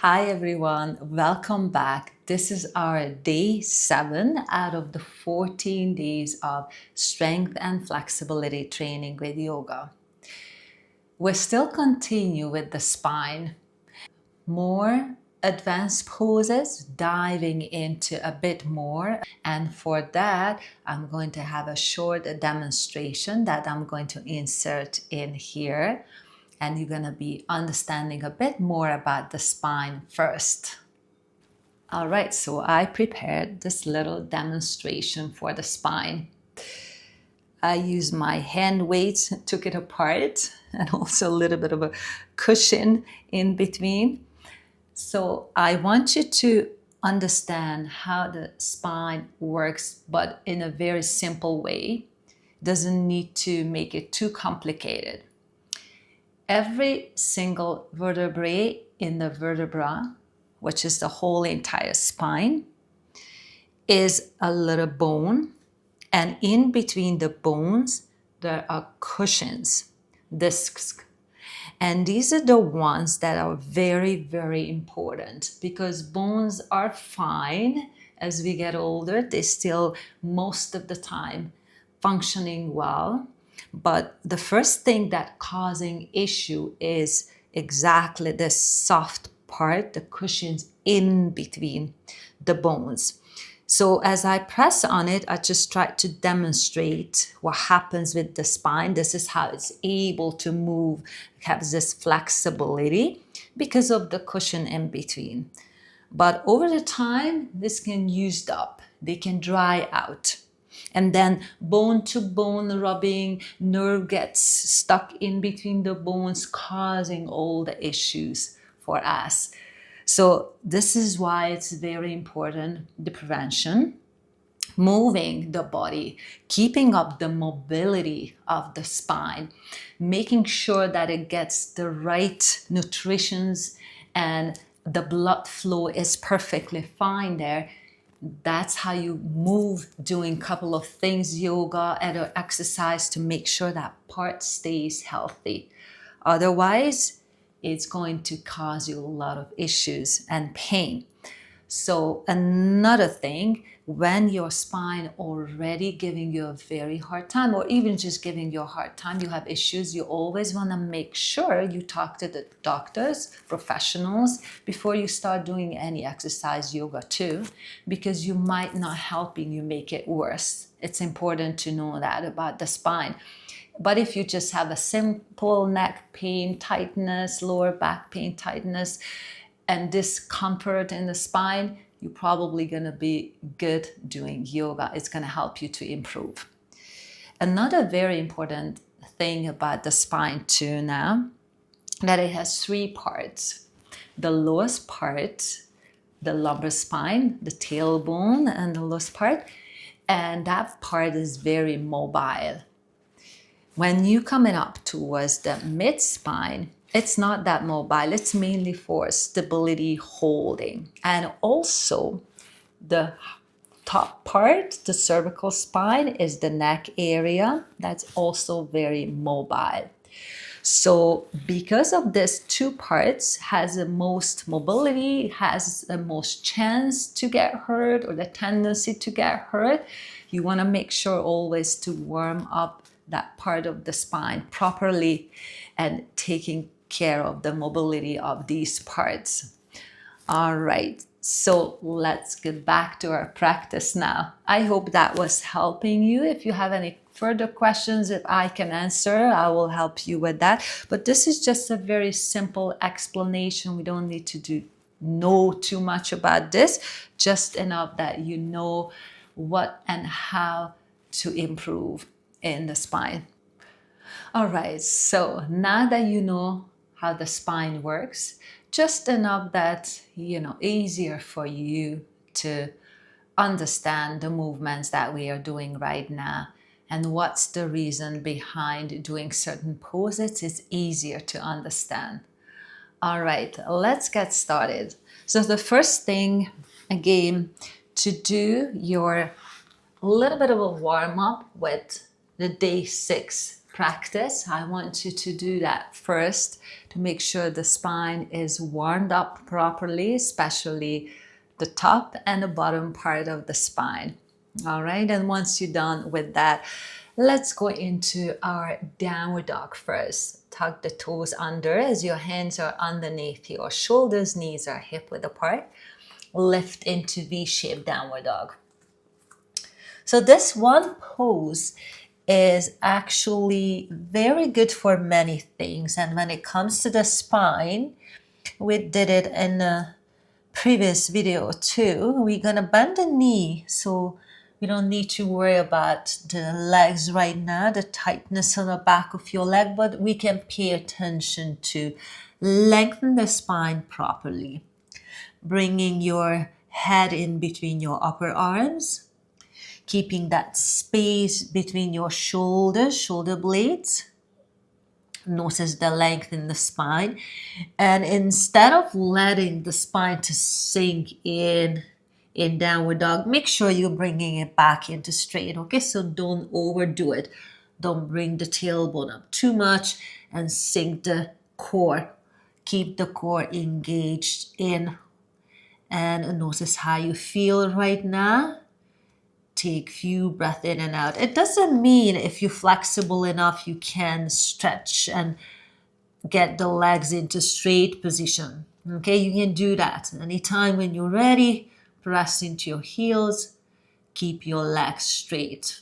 Hi everyone, welcome back. This is our day 7 out of the 14 days of strength and flexibility training with yoga. We'll still continue with the spine. More advanced poses, diving into a bit more. And for that, I'm going to have a short demonstration that I'm going to insert in here. And you're going to be understanding a bit more about the spine first. All right, so I prepared this little demonstration for the spine. I used my hand weights, took it apart, and also a little bit of a cushion in between. So I want you to understand how the spine works, but in a very simple way. Doesn't need to make it too complicated. Every single vertebrae in the vertebra, which is the whole entire spine, is a little bone. And in between the bones, there are cushions, discs. And these are the ones that are very, very important because bones are fine as we get older. They still, most of the time, functioning well. But the first thing that causing issue is exactly this soft part, the cushions in between the bones. So as I press on it, I just try to demonstrate what happens with the spine. This is how it's able to move, has this flexibility because of the cushion in between. But over the time, this can used up. They can dry out. And then bone to bone rubbing, nerve gets stuck in between the bones, causing all the issues for us. So this is why it's very important, the prevention, moving the body, keeping up the mobility of the spine, making sure that it gets the right nutritions and the blood flow is perfectly fine there. That's how you move, doing a couple of things, yoga and exercise to make sure that part stays healthy. Otherwise, it's going to cause you a lot of issues and pain. So another thing, when your spine already giving you a very hard time or even just giving you a hard time, you have issues, you always want to make sure you talk to the doctors, professionals, before you start doing any exercise, yoga too, because you might not helping you make it worse. It's important to know that about the spine. But if you just have a simple neck pain, tightness, lower back pain, tightness, and discomfort in the spine, you're probably going to be good doing yoga. It's going to help you to improve. Another very important thing about the spine too now, that it has 3 parts. The lowest part, the lumbar spine, the tailbone and the lowest part, and that part is very mobile. When you coming up towards the mid spine, it's not that mobile. It's mainly for stability holding. And also the top part, the cervical spine, is the neck area. That's also very mobile. So because of this 2 parts has the most mobility, has the most chance to get hurt or the tendency to get hurt, you want to make sure always to warm up that part of the spine properly and taking care of the mobility of these parts. All right, so let's get back to our practice now. I hope that was helping you. If you have any further questions, if I can answer, I will help you with that. But this is just a very simple explanation. We don't need to know too much about this, just enough that you know what and how to improve in the spine. All right, so now that you know how the spine works, just enough that, easier for you to understand the movements that we are doing right now and what's the reason behind doing certain poses, it's easier to understand. All right, let's get started. So the first thing, again, to do your little bit of a warm up with the day 6 practice. I want you to do that first to make sure the spine is warmed up properly, especially the top and the bottom part of the spine. All right, and once you're done with that, let's go into our downward dog first. Tuck the toes under as your hands are underneath your shoulders, knees are hip width apart. Lift into V-shaped downward dog. So this one pose is actually very good for many things. And when it comes to the spine, we did it in a previous video too. We're gonna bend the knee, so we don't need to worry about the legs right now, the tightness on the back of your leg, but we can pay attention to lengthen the spine properly. Bringing your head in between your upper arms, keeping that space between your shoulders, shoulder blades. Notice the length in the spine. And instead of letting the spine to sink in downward dog, make sure you're bringing it back into straight, okay? So don't overdo it. Don't bring the tailbone up too much and sink the core. Keep the core engaged in. And notice how you feel right now. Take few breaths in and out. It doesn't mean if you're flexible enough, you can stretch and get the legs into straight position. Okay, you can do that. Anytime when you're ready, press into your heels. Keep your legs straight.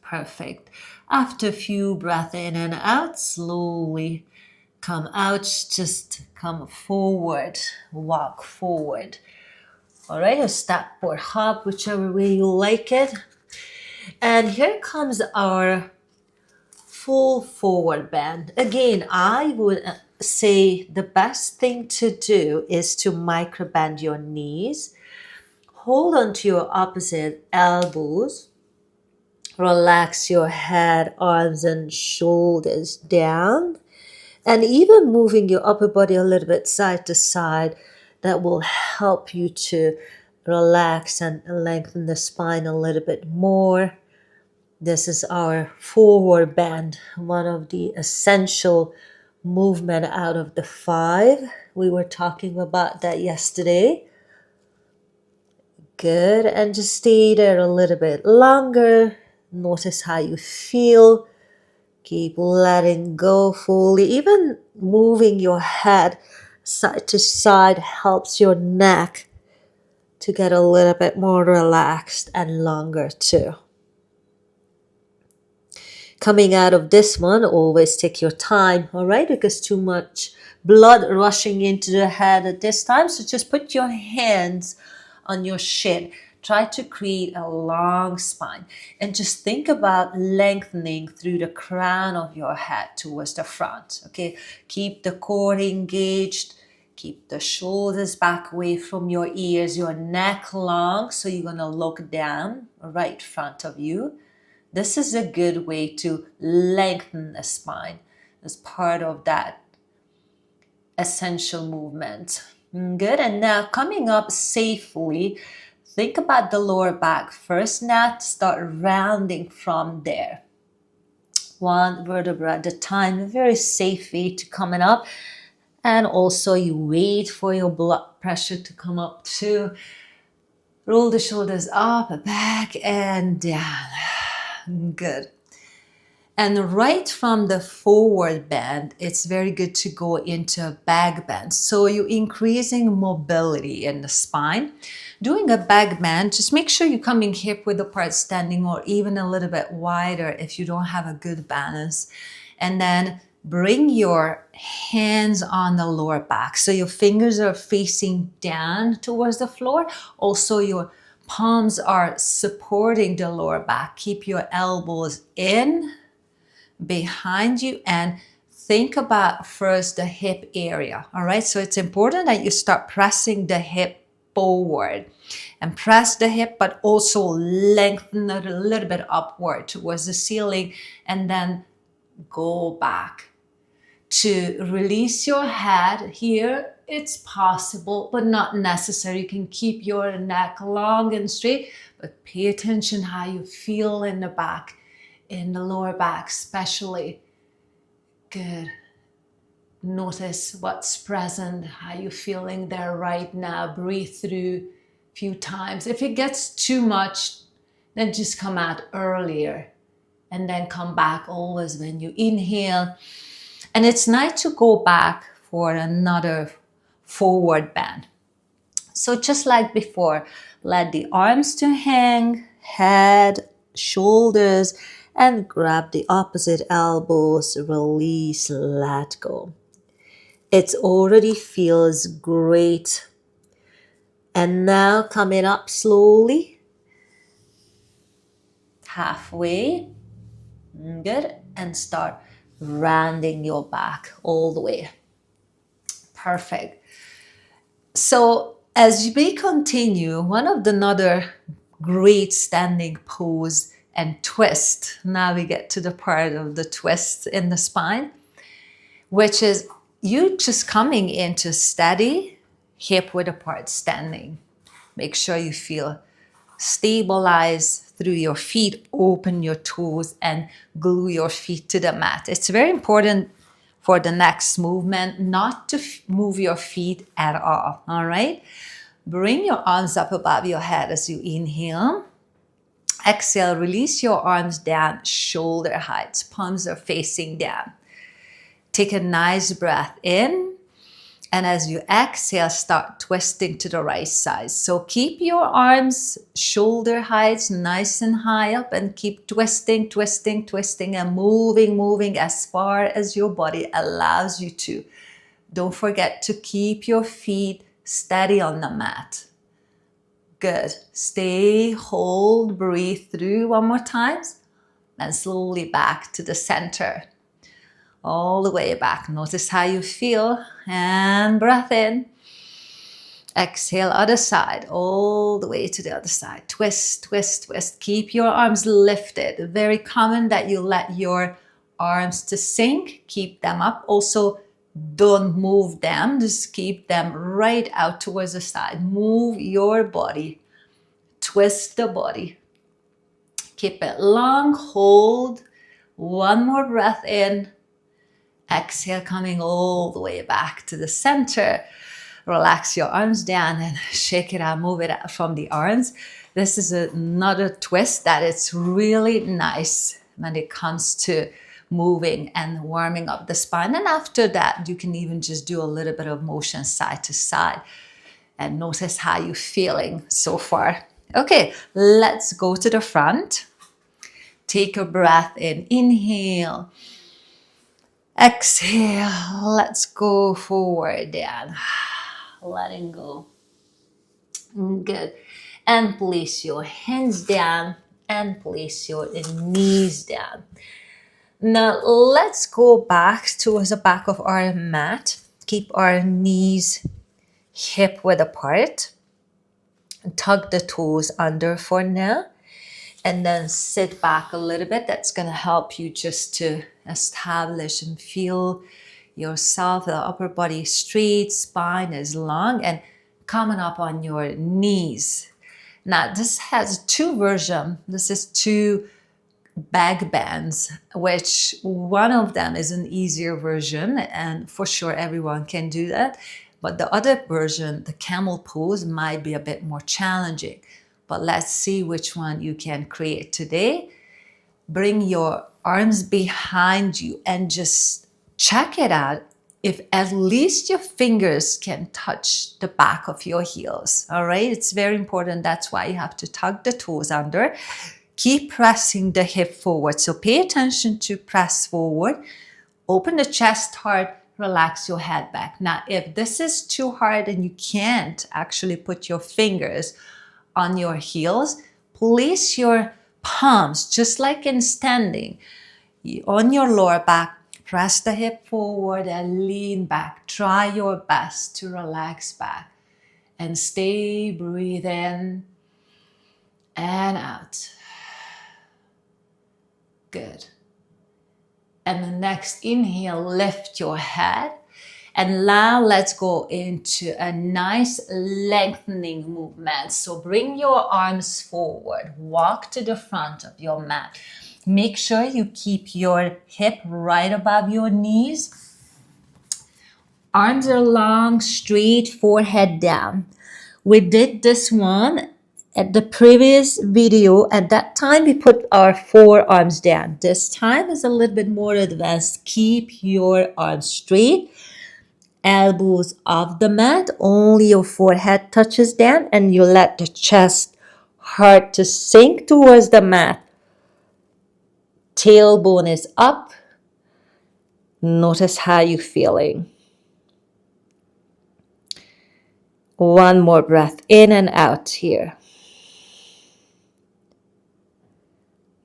Perfect. After a few breaths in and out, slowly come out. Just come forward. Walk forward. All right, or step or hop, whichever way you like it. And here comes our full forward bend. Again, I would say the best thing to do is to micro bend your knees. Hold on to your opposite elbows. Relax your head, arms, and shoulders down. And even moving your upper body a little bit side to side, that will help you to relax and lengthen the spine a little bit more. This is our forward bend, one of the essential movement out of the 5. We were talking about that yesterday. Good, and just stay there a little bit longer. Notice how you feel. Keep letting go fully. Even moving your head side to side helps your neck to get a little bit more relaxed and longer too. Coming out of this one, always take your time, all right? Because too much blood rushing into the head at this time. So just put your hands on your shin. Try to create a long spine and just think about lengthening through the crown of your head towards the front, okay? Keep the core engaged. Keep the shoulders back away from your ears, your neck long, so you're going to look down right in front of you. This is a good way to lengthen the spine as part of that essential movement. Good, and now coming up safely, think about the lower back first. Now start rounding from there. One vertebra at a time, very safe way to coming up. And also you wait for your blood pressure to come up too. Roll the shoulders up, back, and down. Good. And right from the forward bend, it's very good to go into a back bend. So you're increasing mobility in the spine. Doing a back bend, just make sure you're coming hip width apart standing or even a little bit wider if you don't have a good balance. And then bring your hands on the lower back. So your fingers are facing down towards the floor. Also your palms are supporting the lower back. Keep your elbows in behind you and think about first the hip area. All right, so it's important that you start pressing the hip forward and press the hip, but also lengthen it a little bit upward towards the ceiling and then go back. To release your head here, it's possible, but not necessary. You can keep your neck long and straight, but pay attention how you feel in the back. in the lower back especially. Good. Notice what's present, how you're feeling there right now. Breathe through a few times. If it gets too much, then just come out earlier and then come back always when you inhale. And it's nice to go back for another forward bend. So just like before, let the arms to hang, head, shoulders, and grab the opposite elbows, release, let go. It already feels great. And now coming up slowly, halfway, good, and start rounding your back all the way. Perfect. So as we continue, one of the another great standing pose and twist. Now we get to the part of the twist in the spine, which is you just coming into steady hip width apart standing. Make sure you feel stabilized through your feet, open your toes and glue your feet to the mat. It's very important for the next movement not to move your feet at all right? Bring your arms up above your head as you inhale. Exhale, release your arms down, shoulder height, palms are facing down. Take a nice breath in, and as you exhale, start twisting to the right side. So keep your arms shoulder height nice and high up and keep twisting, twisting, twisting and moving as far as your body allows you to. Don't forget to keep your feet steady on the mat. Good. Stay, hold, breathe through one more time. And slowly back to the center. All the way back. Notice how you feel. And breath in. Exhale, other side. All the way to the other side. Twist, twist, twist. Keep your arms lifted. Very common that you let your arms to sink. Keep them up. Also, don't move them, just keep them right out towards the side. Move your body, twist the body. Keep it long, hold. One more breath in. Exhale, coming all the way back to the center. Relax your arms down and shake it out, move it out from the arms. This is another twist that it's really nice when it comes to moving and warming up the spine. And after that, you can even just do a little bit of motion side to side and notice how you're feeling so far. Okay, let's go to the front. Take a breath in, inhale, exhale, let's go forward, down, letting go. Good. And place your hands down and place your knees down. Now let's go back towards the back of our mat. Keep our knees hip width apart. Tug the toes under for now. And then sit back a little bit. That's going to help you just to establish and feel yourself. The upper body straight, spine is long and coming up on your knees. Now this has two versions. This is two backbends, which one of them is an easier version and for sure everyone can do that. But the other version, the camel pose, might be a bit more challenging. But let's see which one you can create today. Bring your arms behind you and just check it out if at least your fingers can touch the back of your heels. All right, it's very important. That's why you have to tug the toes under. Keep pressing the hip forward. So pay attention to press forward. Open the chest hard. Relax your head back. Now, if this is too hard and you can't actually put your fingers on your heels, place your palms, just like in standing, on your lower back. Press the hip forward and lean back. Try your best to relax back. And stay, breathe in and out. Good. And the next inhale, lift your head. And now let's go into a nice lengthening movement. So bring your arms forward. Walk to the front of your mat. Make sure you keep your hip right above your knees. Arms are long, straight, forehead down. We did this one at the previous video. At that time, we put our forearms down. This time is a little bit more advanced. Keep your arms straight, elbows off the mat. Only your forehead touches down, and you let the chest, heart to sink towards the mat. Tailbone is up. Notice how you're feeling. One more breath in and out here.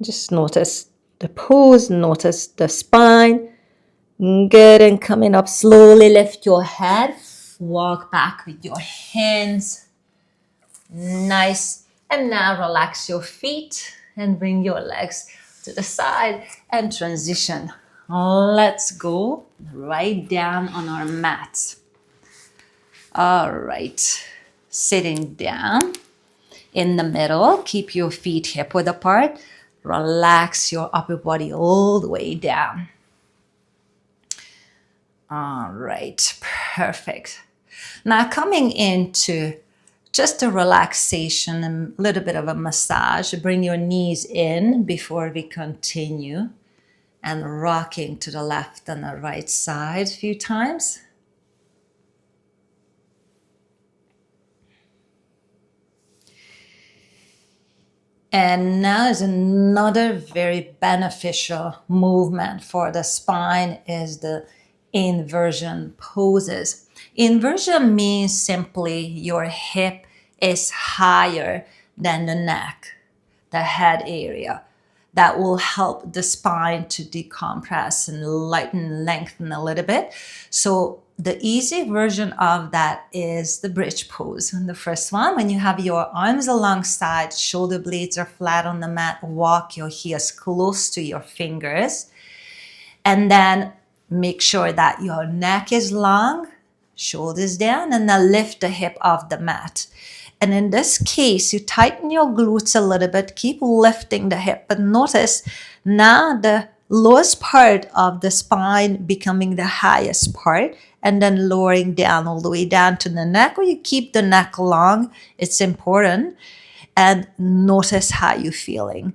Just notice the pose, notice the spine. Good, and coming up slowly, lift your head. Walk back with your hands. Nice. And now relax your feet and bring your legs to the side and transition. Let's go right down on our mats. All right, sitting down in the middle, keep your feet hip width apart. Relax your upper body all the way down. All right, perfect. Now coming into just a relaxation and a little bit of a massage. Bring your knees in before we continue, and rocking to the left and the right side a few times. And now is another very beneficial movement for the spine is the inversion poses. Inversion means simply your hip is higher than the neck, the head area. That will help the spine to decompress and lighten, lengthen a little bit. So the easy version of that is the bridge pose. And the first one, when you have your arms alongside, shoulder blades are flat on the mat, walk your heels close to your fingers. And then make sure that your neck is long, shoulders down, and then lift the hip off the mat. And in this case, you tighten your glutes a little bit, keep lifting the hip, but notice now the lowest part of the spine becoming the highest part, and then lowering down all the way down to the neck, or you keep the neck long. It's important. And notice how you're feeling.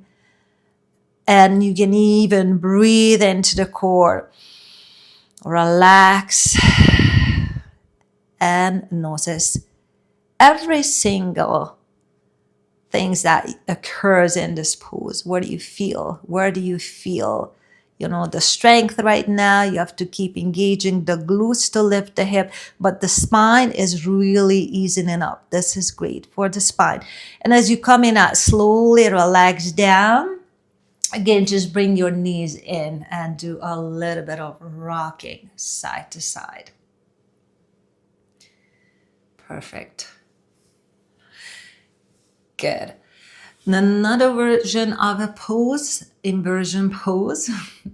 And you can even breathe into the core. Relax and notice every single things that occurs in this pose. What do you feel? Where do you feel, the strength right now? You have to keep engaging the glutes to lift the hip, but the spine is really easing up. This is great for the spine. And as you come in out, slowly relax down. Again, just bring your knees in and do a little bit of rocking side to side. Perfect. Good. Another version of a pose, inversion pose,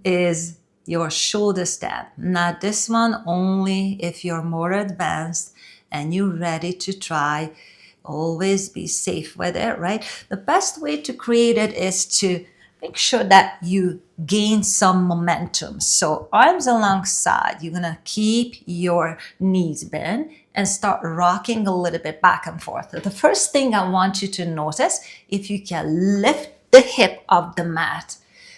is your shoulder stand. Now this one only if you're more advanced and you're ready to try. Always be safe with it, right? The best way to create it is to make sure that you gain some momentum. So arms alongside, you're gonna keep your knees bent and start rocking a little bit back and forth. The first thing I want you to notice, if you can lift the hip of the mat.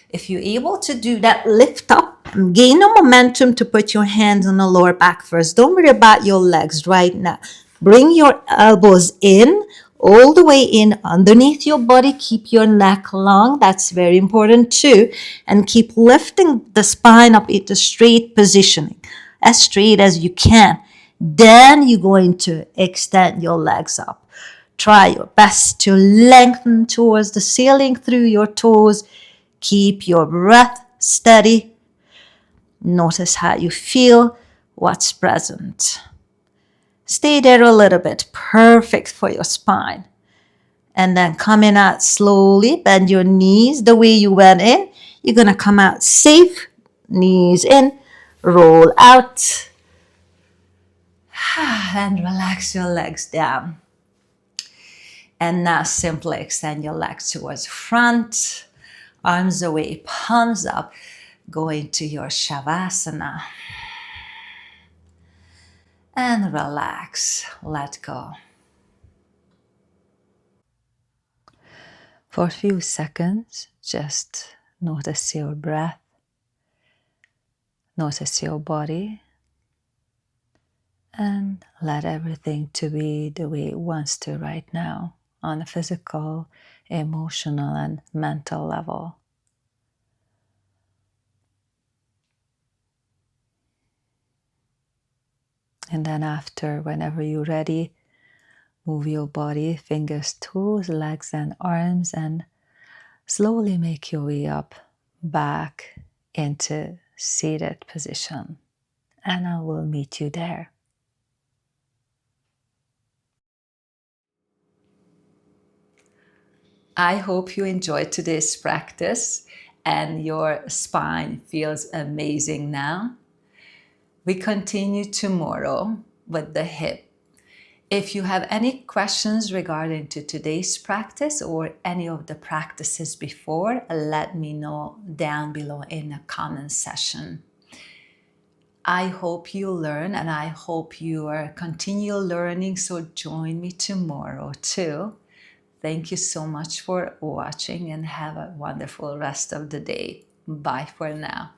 If you're able to do that, lift up and gain the momentum to put your hands on the lower back first. Don't worry about your legs right now. Bring your elbows in, all the way in underneath your body. Keep your neck long. That's very important too. And keep lifting the spine up into straight positioning, as straight as you can. Then you're going to extend your legs up. Try your best to lengthen towards the ceiling through your toes. Keep your breath steady. Notice how you feel, what's present. Stay there a little bit. Perfect for your spine. And then coming out slowly, bend your knees the way you went in. You're going to come out safe. Knees in, roll out. And relax your legs down. And now simply extend your legs towards front. Arms away, palms up, go into your Shavasana. And relax, let go. For a few seconds, just notice your breath, notice your body, and let everything to be the way it wants to right now on a physical, emotional, and mental level. And then after, whenever you're ready, move your body, fingers, toes, legs, and arms, and slowly make your way up back into seated position. And I will meet you there. I hope you enjoyed today's practice and your spine feels amazing now. We continue tomorrow with the hip. If you have any questions regarding to today's practice or any of the practices before, let me know down below in the comment section. I hope you learn and I hope you are continue learning, so join me tomorrow too. Thank you so much for watching and have a wonderful rest of the day. Bye for now.